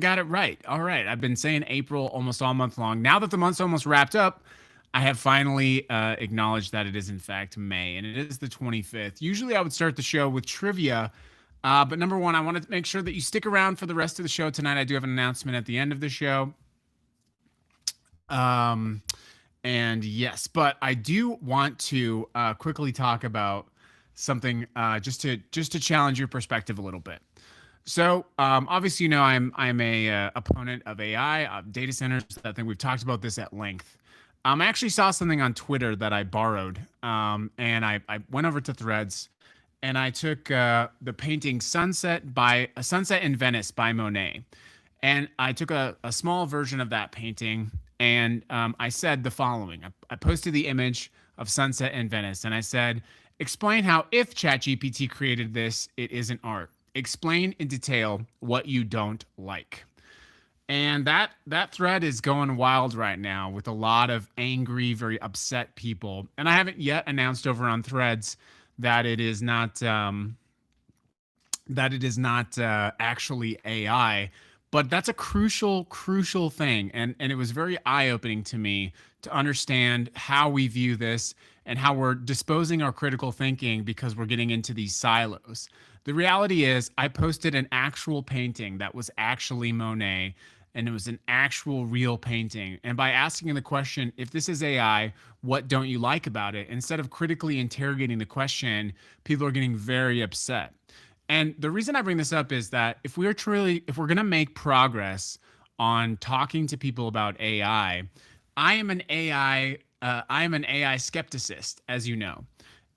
Got it right. All right. I've been saying April almost all month long. Now that the month's almost wrapped up, I have finally acknowledged that it is in fact May, and it is the 25th. Usually I would start the show with trivia, but number one, I wanted to make sure that you stick around for the rest of the show tonight. I do have an announcement at the end of the show. Um, and yes, but I do want to quickly talk about something just to challenge your perspective a little bit. So obviously, I'm a opponent of AI, data centers. I think we've talked about this at length. I actually saw something on Twitter that I borrowed, and I went over to Threads, and I took the painting Sunset in Venice by Monet, and I took a small version of that painting, and I said the following. I posted the image of Sunset in Venice, and I said, explain how if ChatGPT created this, it isn't art. Explain in detail what you don't like. And that thread is going wild right now with a lot of angry, very upset people. And I haven't yet announced over on Threads that it is not actually AI, but that's a crucial thing. And it was very eye-opening to me to understand how we view this and how we're disposing our critical thinking because we're getting into these silos. The reality is, I posted an actual painting that was actually Monet, and it was an actual real painting. And by asking the question, if this is AI, what don't you like about it? Instead of critically interrogating the question, people are getting very upset. And the reason I bring this up is that if we're going to make progress on talking to people about AI, I am an AI skepticist, as you know.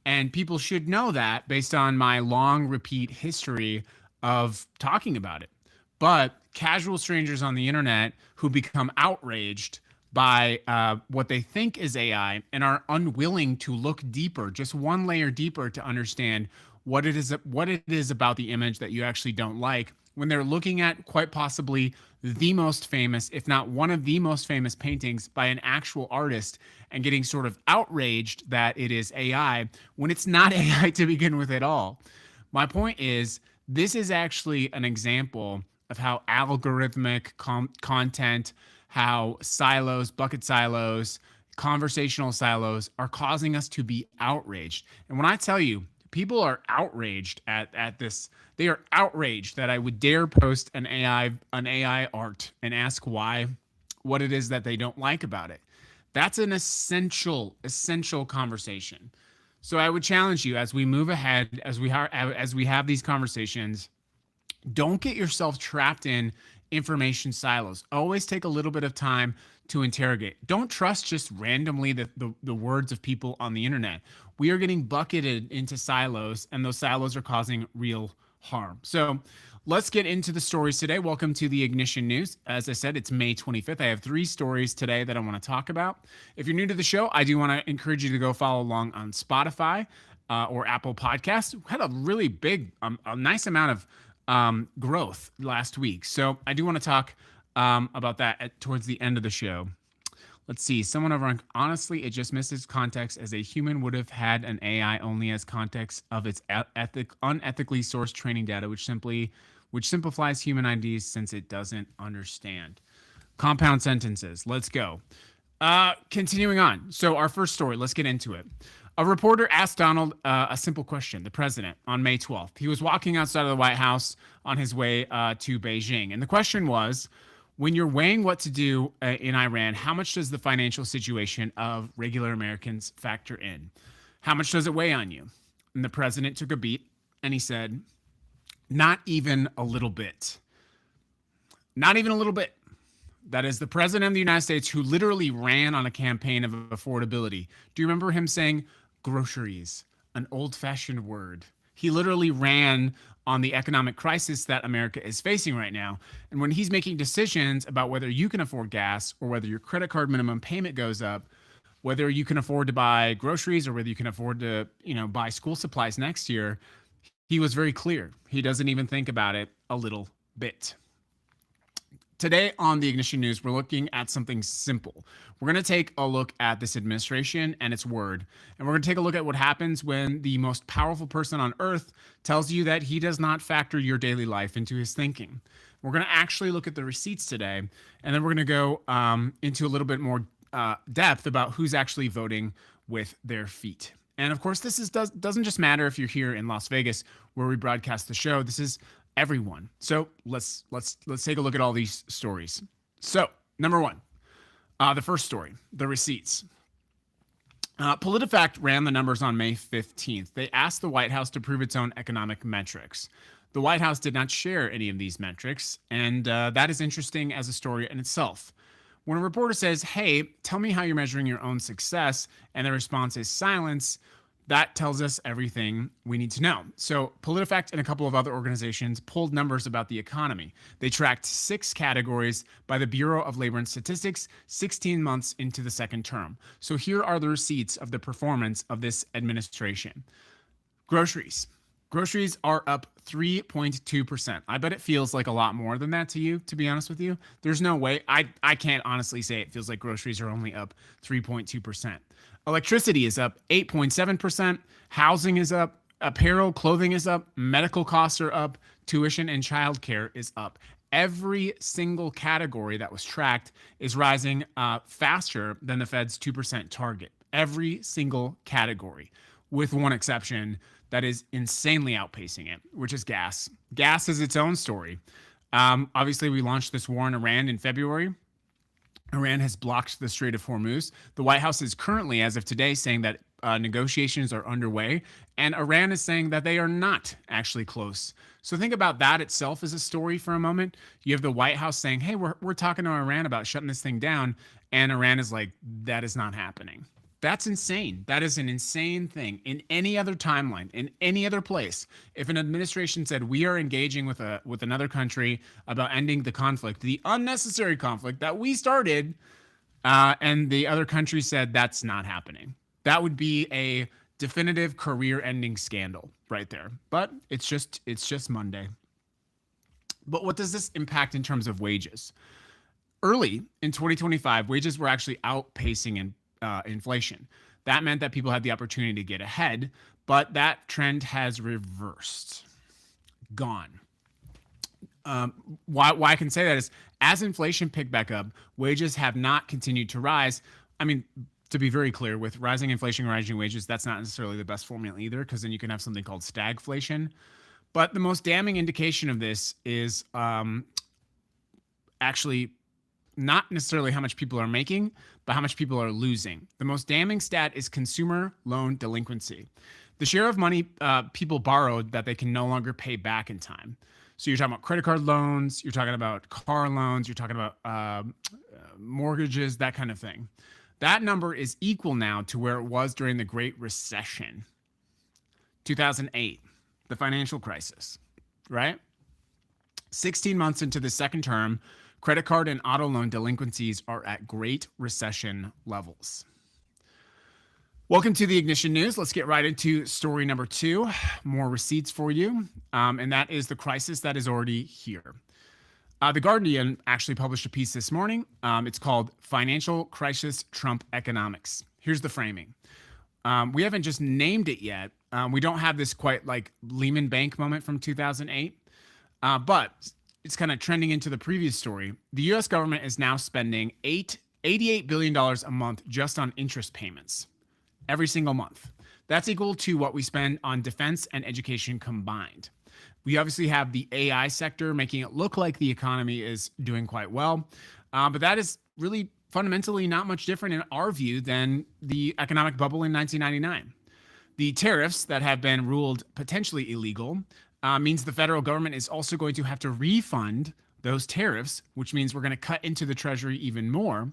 And people should know that based on my long repeat history of talking about it. But casual strangers on the internet who become outraged by what they think is AI and are unwilling to look deeper, just one layer deeper, to understand what it is about the image that you actually don't like, when they're looking at quite possibly the most famous, if not one of the most famous paintings by an actual artist, and getting sort of outraged that it is AI when it's not AI to begin with at all. My point is, this is actually an example of how algorithmic content, how silos, bucket silos, conversational silos are causing us to be outraged. And when I tell you, people are outraged at this, they are outraged that I would dare post an AI art and ask why, what it is that they don't like about it. That's an essential conversation. So I would challenge you, as we move ahead, as we have these conversations, don't get yourself trapped in information silos. Always take a little bit of time to interrogate. Don't trust just randomly the words of people on the internet. We are getting bucketed into silos, and those silos are causing real harm. So let's get into the stories today. Welcome to the Ignition News. As I said, it's May 25th. I have 3 stories today that I want to talk about. If you're new to the show, I do want to encourage you to go follow along on Spotify or Apple Podcasts. We had a really big, a nice amount of growth last week. So I do want to talk about that towards the end of the show. Let's see. Someone over on, honestly, it just misses context, as a human would have had an AI only as context of its unethically sourced training data, which simplifies human ideas since it doesn't understand. Compound sentences. Let's go. Continuing on. So our first story, let's get into it. A reporter asked Donald a simple question, the president, on May 12th. He was walking outside of the White House on his way to Beijing. And the question was, when you're weighing what to do in Iran, how much does the financial situation of regular Americans factor in? How much does it weigh on you? And the president took a beat and he said, not even a little bit. Not even a little bit. That is the president of the United States, who literally ran on a campaign of affordability. Do you remember him saying groceries, an old-fashioned word? He literally ran on the economic crisis that America is facing right now. And when he's making decisions about whether you can afford gas or whether your credit card minimum payment goes up, whether you can afford to buy groceries or whether you can afford to, buy school supplies next year, he was very clear. He doesn't even think about it a little bit. Today on the Ignition News, we're looking at something simple. We're going to take a look at this administration and its word. And we're going to take a look at what happens when the most powerful person on earth tells you that he does not factor your daily life into his thinking. We're going to actually look at the receipts today, and then we're going to go into a little bit more depth about who's actually voting with their feet. And of course, doesn't just matter if you're here in Las Vegas where we broadcast the show. This is everyone. So let's take a look at all these stories. So number one, the first story, the receipts. PolitiFact ran the numbers on May 15th. They asked the White House to prove its own economic metrics. The White House did not share any of these metrics, and that is interesting as a story in itself. When a reporter says, hey, tell me how you're measuring your own success, and the response is silence, that tells us everything we need to know. So PolitiFact and a couple of other organizations pulled numbers about the economy. They tracked 6 categories by the Bureau of Labor and Statistics 16 months into the second term. So here are the receipts of the performance of this administration. Groceries. Groceries are up 3.2%. I bet it feels like a lot more than that to you, to be honest with you. There's no way. I can't honestly say it feels like groceries are only up 3.2%. Electricity is up 8.7%. Housing is up. Apparel, clothing is up. Medical costs are up. Tuition and childcare is up. Every single category that was tracked is rising faster than the Fed's 2% target. Every single category, with one exception that is insanely outpacing it, which is gas. Gas is its own story. Obviously, we launched this war in Iran in February. Iran has blocked the Strait of Hormuz. The White House is currently, as of today, saying that negotiations are underway, and Iran is saying that they are not actually close. So think about that itself as a story for a moment. You have the White House saying, hey, we're talking to Iran about shutting this thing down, and Iran is like, that is not happening. That's insane. That is an insane thing. In any other timeline, in any other place, if an administration said we are engaging with another country about ending the conflict, the unnecessary conflict that we started, and the other country said that's not happening, that would be a definitive career-ending scandal right there. But it's just Monday. But what does this impact in terms of wages? Early in 2025, wages were actually outpacing inflation. That meant that people had the opportunity to get ahead, but that trend has reversed. Gone. Why I can say that is as inflation picked back up, wages have not continued to rise. I mean, to be very clear, with rising inflation, rising wages, that's not necessarily the best formula either, because then you can have something called stagflation. But the most damning indication of this is actually not necessarily how much people are making, but how much people are losing. The most damning stat is consumer loan delinquency. The share of money people borrowed that they can no longer pay back in time. So you're talking about credit card loans, you're talking about car loans, you're talking about mortgages, that kind of thing. That number is equal now to where it was during the Great Recession, 2008, the financial crisis, right? 16 months into the second term, credit card and auto loan delinquencies are at Great Recession levels. Welcome to the Ignition News. Let's get right into story number 2. More receipts for you, and that is the crisis that is already here. The Guardian actually published a piece this morning. It's called Financial Crisis Trump Economics. Here's the framing. We haven't just named it yet. We don't have this quite like Lehman Bank moment from 2008, but it's kind of trending into the previous story. The U.S. government is now spending $88 billion a month just on interest payments every single month. That's equal to what we spend on defense and education combined. We obviously have the AI sector making it look like the economy is doing quite well, but that is really fundamentally not much different in our view than the economic bubble in 1999. The tariffs that have been ruled potentially illegal means the federal government is also going to have to refund those tariffs, which means we're going to cut into the Treasury even more.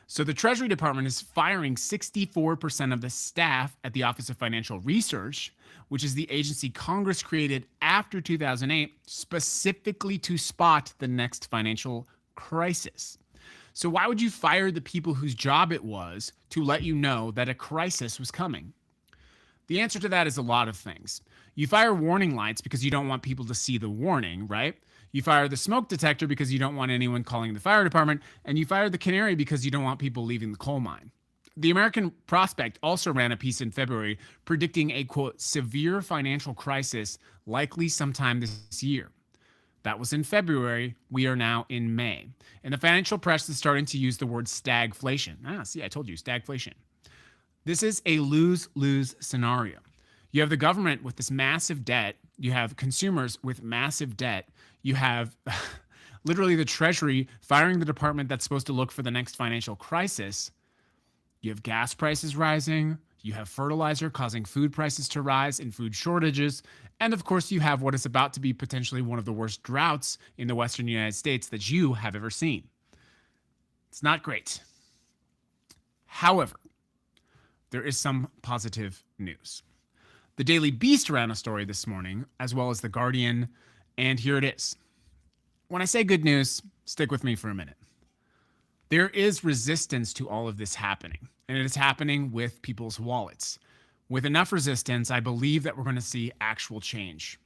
So the Treasury Department is firing 64% of the staff at the Office of Financial Research, which is the agency Congress created after 2008 specifically to spot the next financial crisis. So why would you fire the people whose job it was to let you know that a crisis was coming? The answer to that is a lot of things. You fire warning lights because you don't want people to see the warning, right? You fire the smoke detector because you don't want anyone calling the fire department, and you fire the canary because you don't want people leaving the coal mine. The American Prospect also ran a piece in February predicting a, quote, severe financial crisis likely sometime this year. That was in February. We are now in May. And the financial press is starting to use the word stagflation. See, I told you, stagflation. This is a lose-lose scenario. You have the government with this massive debt. You have consumers with massive debt. You have literally the Treasury firing the department that's supposed to look for the next financial crisis. You have gas prices rising. You have fertilizer causing food prices to rise and food shortages. And of course, you have what is about to be potentially one of the worst droughts in the Western United States that you have ever seen. It's not great. However, there is some positive news. The Daily Beast ran a story this morning, as well as The Guardian, and here it is. When I say good news, stick with me for a minute. There is resistance to all of this happening, and it is happening with people's wallets. With enough resistance, I believe that we're going to see actual change.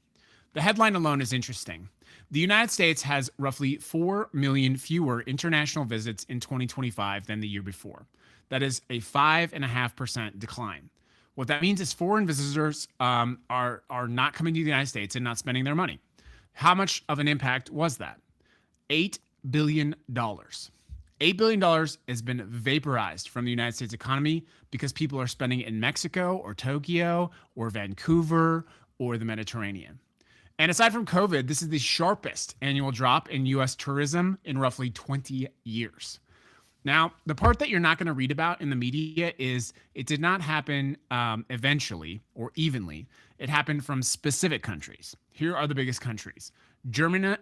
The headline alone is interesting. The United States has roughly 4 million fewer international visits in 2025 than the year before. That is a 5.5% decline. What that means is foreign visitors are not coming to the United States and not spending their money. How much of an impact was that? $8 billion. $8 billion has been vaporized from the United States economy because people are spending in Mexico or Tokyo or Vancouver or the Mediterranean. And aside from COVID, this is the sharpest annual drop in U.S. tourism in roughly 20 years. Now, the part that you're not going to read about in the media is it did not happen eventually or evenly. It happened from specific countries. Here are the biggest countries: Germany,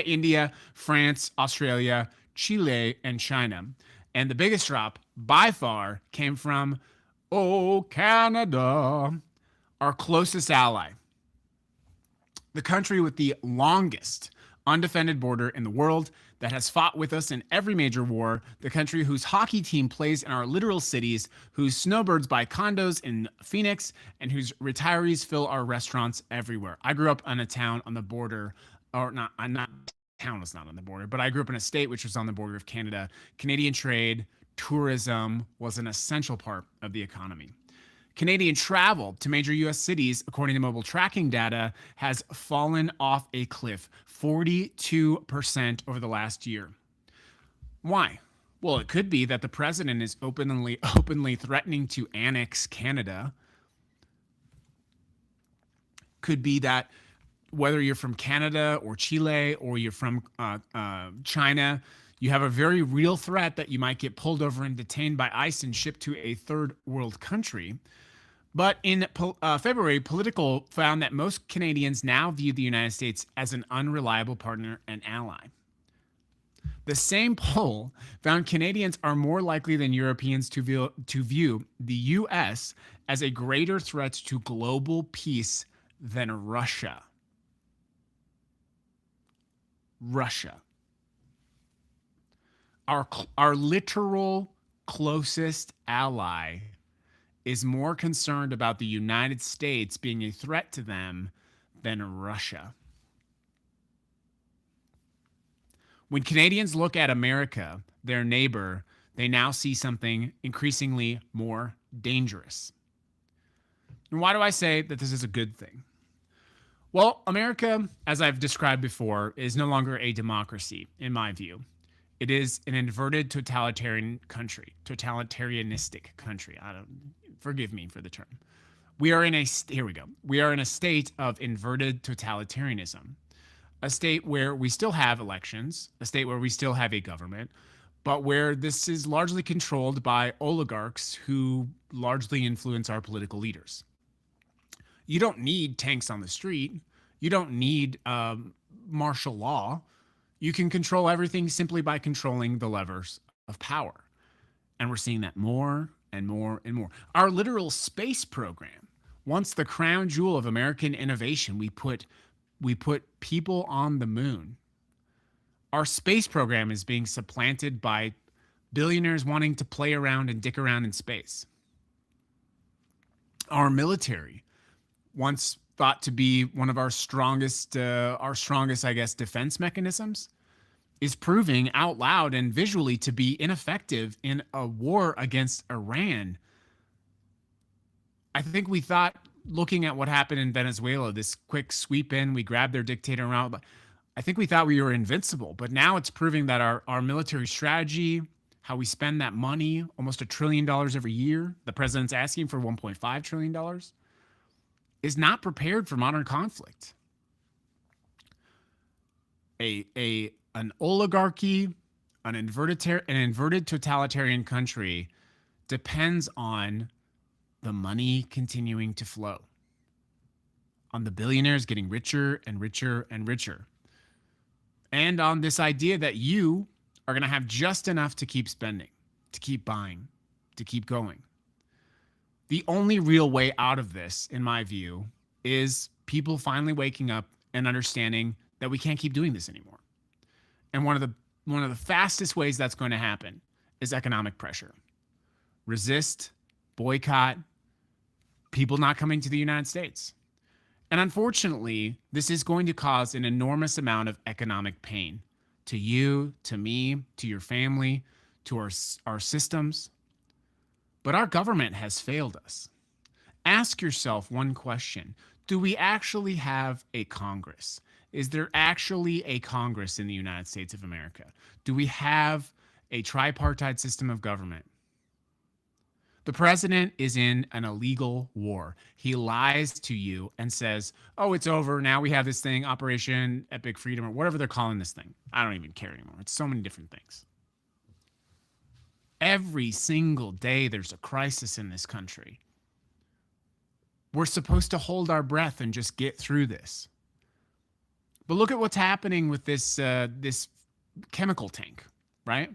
India, France, Australia, Chile, and China. And the biggest drop by far came from, Canada, our closest ally, the country with the longest undefended border in the world, that has fought with us in every major war, the country whose hockey team plays in our literal cities, whose snowbirds buy condos in Phoenix, and whose retirees fill our restaurants everywhere. I grew up in a town on the border, or not town was not on the border, but I grew up in a state which was on the border of Canada. Canadian trade, tourism was an essential part of the economy. Canadian travel to major U.S. cities, according to mobile tracking data, has fallen off a cliff, 42% over the last year. Why? Well, it could be that the president is openly threatening to annex Canada. Could be that whether you're from Canada or Chile or you're from China, you have a very real threat that you might get pulled over and detained by ICE and shipped to a third world country. But in February, Politico found that most Canadians now view the United States as an unreliable partner and ally. The same poll found Canadians are more likely than Europeans to view the U.S. as a greater threat to global peace than Russia. Our literal closest ally is more concerned about the United States being a threat to them than Russia. When Canadians look at America, their neighbor, they now see something increasingly more dangerous. And why do I say that this is a good thing? Well, America, as I've described before, is no longer a democracy, in my view. It is an inverted totalitarianistic country. Forgive me for the term. We are in a state of inverted totalitarianism, a state where we still have elections, a state where we still have a government, but where this is largely controlled by oligarchs who largely influence our political leaders. You don't need tanks on the street. You don't need martial law. You can control everything simply by controlling the levers of power. And we're seeing that more and more and more. Our literal space program, once the crown jewel of American innovation, we put people on the moon. Our space program is being supplanted by billionaires wanting to play around and dick around in space. Our military, once thought to be one of our strongest, I guess, defense mechanisms, is proving out loud and visually to be ineffective in a war against Iran. I think we thought looking at what happened in Venezuela, this quick sweep in, we grabbed their dictator around. I think we thought we were invincible, but now it's proving that our military strategy, how we spend that money, almost $1 trillion every year, the president's asking for $1.5 trillion, is not prepared for modern conflict. An oligarchy, an inverted totalitarian country depends on the money continuing to flow, on the billionaires getting richer and richer and richer, and on this idea that you are going to have just enough to keep spending, to keep buying, to keep going. The only real way out of this, in my view, is people finally waking up and understanding that we can't keep doing this anymore. And one of the fastest ways that's going to happen is economic pressure. Resist, boycott, people not coming to the United States. And unfortunately, this is going to cause an enormous amount of economic pain to you, to me, to your family, to our systems. But our government has failed us. Ask yourself one question. Do we actually have a Congress? Is there actually a Congress in the United States of America? Do we have a tripartite system of government? The president is in an illegal war. He lies to you and says, oh, it's over. Now we have this thing, Operation Epic Freedom, or whatever they're calling this thing. I don't even care anymore. It's so many different things. Every single day, there's a crisis in this country. We're supposed to hold our breath and just get through this. But look at what's happening with this chemical tank, right?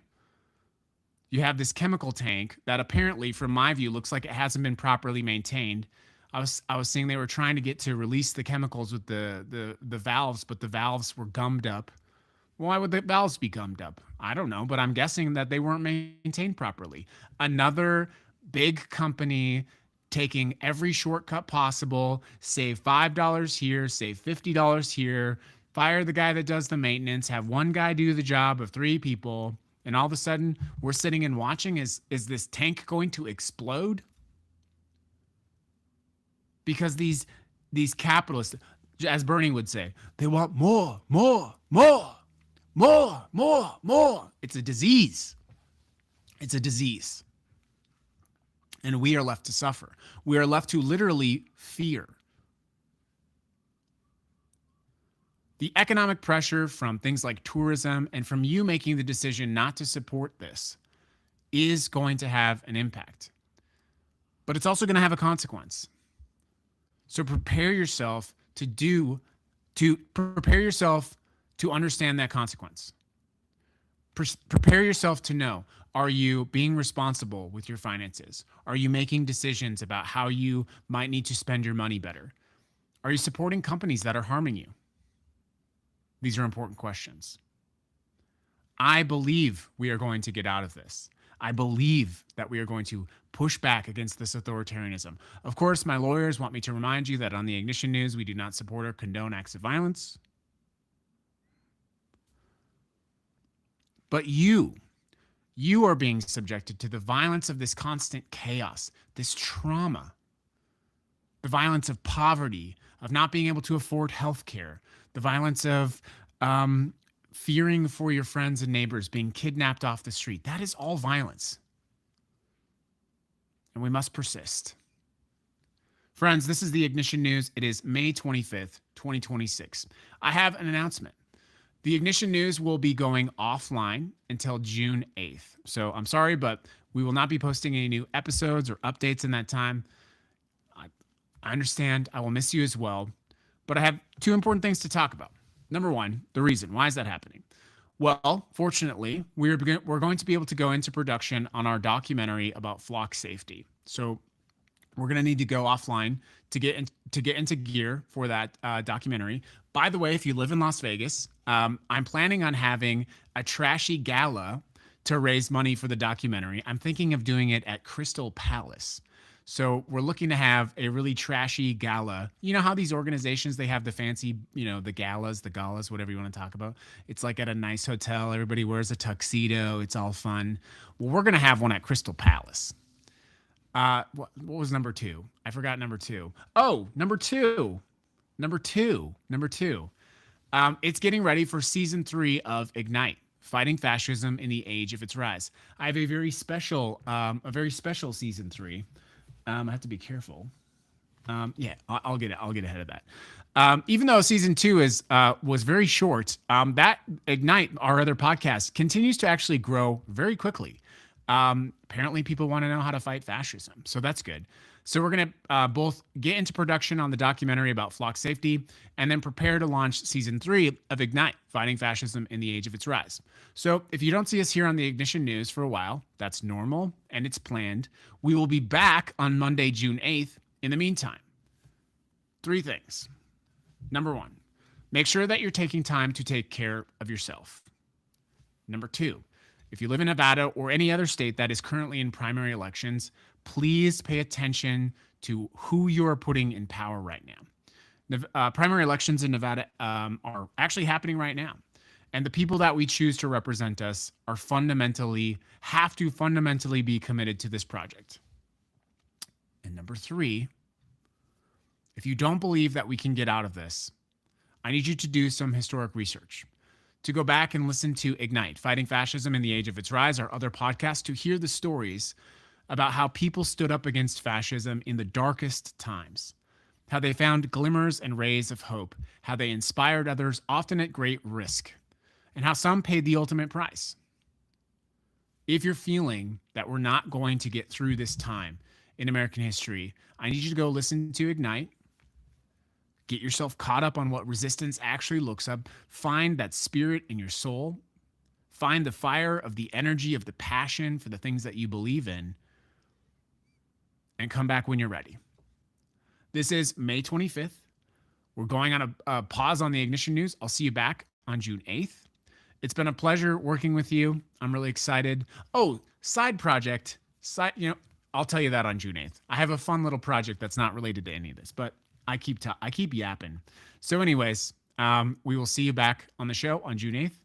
You have this chemical tank that apparently, from my view, looks like it hasn't been properly maintained. I was seeing they were trying to get to release the chemicals with the valves, but the valves were gummed up. Why would the valves be gummed up? I don't know, but I'm guessing that they weren't maintained properly. Another big company taking every shortcut possible, save $5 here, save $50 here, fire the guy that does the maintenance, have one guy do the job of 3 people, and all of a sudden we're sitting and watching. Is this tank going to explode? Because these capitalists, as Bernie would say, they want more, more, more, more, more, more. It's a disease. It's a disease. And we are left to suffer. We are left to literally fear. The economic pressure from things like tourism and from you making the decision not to support this is going to have an impact. But it's also going to have a consequence. So prepare yourself to understand that consequence. Prepare yourself to know, are you being responsible with your finances? Are you making decisions about how you might need to spend your money better? Are you supporting companies that are harming you? These are important questions. I believe we are going to get out of this. I believe that we are going to push back against this authoritarianism. Of course, my lawyers want me to remind you that on the Ignition News, we do not support or condone acts of violence. But you are being subjected to the violence of this constant chaos, this trauma, the violence of poverty, of not being able to afford health care, the violence of fearing for your friends and neighbors, being kidnapped off the street. That is all violence. And we must persist. Friends, this is the Ignition News. It is May 25th, 2026. I have an announcement. The Ignition News will be going offline until June 8th. So I'm sorry, but we will not be posting any new episodes or updates in that time. I understand. I will miss you as well. But I have 2 important things to talk about. Number 1, the reason. Why is that happening? Well, fortunately, we're going to be able to go into production on our documentary about flock safety. So we're going to need to go offline to get into gear for that documentary. By the way, if you live in Las Vegas, I'm planning on having a trashy gala to raise money for the documentary. I'm thinking of doing it at Crystal Palace. So we're looking to have a really trashy gala. You know how these organizations, they have the fancy, the galas, whatever you want to talk about. It's like at a nice hotel. Everybody wears a tuxedo. It's all fun. Well, we're going to have one at Crystal Palace. What was number two? I forgot number two. Oh, number two. Number two. Number two. It's getting ready for season 3 of Ignite, fighting fascism in the age of its rise. I have a very special season 3. I have to be careful. Yeah, I'll get it. I'll get ahead of that. Even though season 2 is was very short, that Ignite, our other podcast, continues to actually grow very quickly. Apparently, people want to know how to fight fascism, so that's good. So we're going to both get into production on the documentary about flock safety and then prepare to launch season 3 of Ignite, Fighting Fascism in the Age of Its Rise. So if you don't see us here on the Ignition News for a while, that's normal and it's planned. We will be back on Monday, June 8th. In the meantime, 3 things. Number 1, make sure that you're taking time to take care of yourself. Number 2, if you live in Nevada or any other state that is currently in primary elections, please pay attention to who you are putting in power right now. Primary elections in Nevada are actually happening right now. And the people that we choose to represent us have to fundamentally be committed to this project. And number 3, if you don't believe that we can get out of this, I need you to do some historic research. To go back and listen to Ignite, Fighting Fascism in the Age of Its Rise, our other podcast, to hear the stories about how people stood up against fascism in the darkest times, how they found glimmers and rays of hope, how they inspired others, often at great risk, and how some paid the ultimate price. If you're feeling that we're not going to get through this time in American history, I need you to go listen to Ignite. Get yourself caught up on what resistance actually looks like. Find that spirit in your soul. Find the fire of the energy, of the passion for the things that you believe in. And come back when you're ready. This is May 25th. We're going on a pause on the Ignition News. I'll see you back on June 8th. It's been a pleasure working with you. I'm really excited. Oh, side project. I'll tell you that on June 8th. I have a fun little project that's not related to any of this, but I keep yapping. So anyways, we will see you back on the show on June 8th.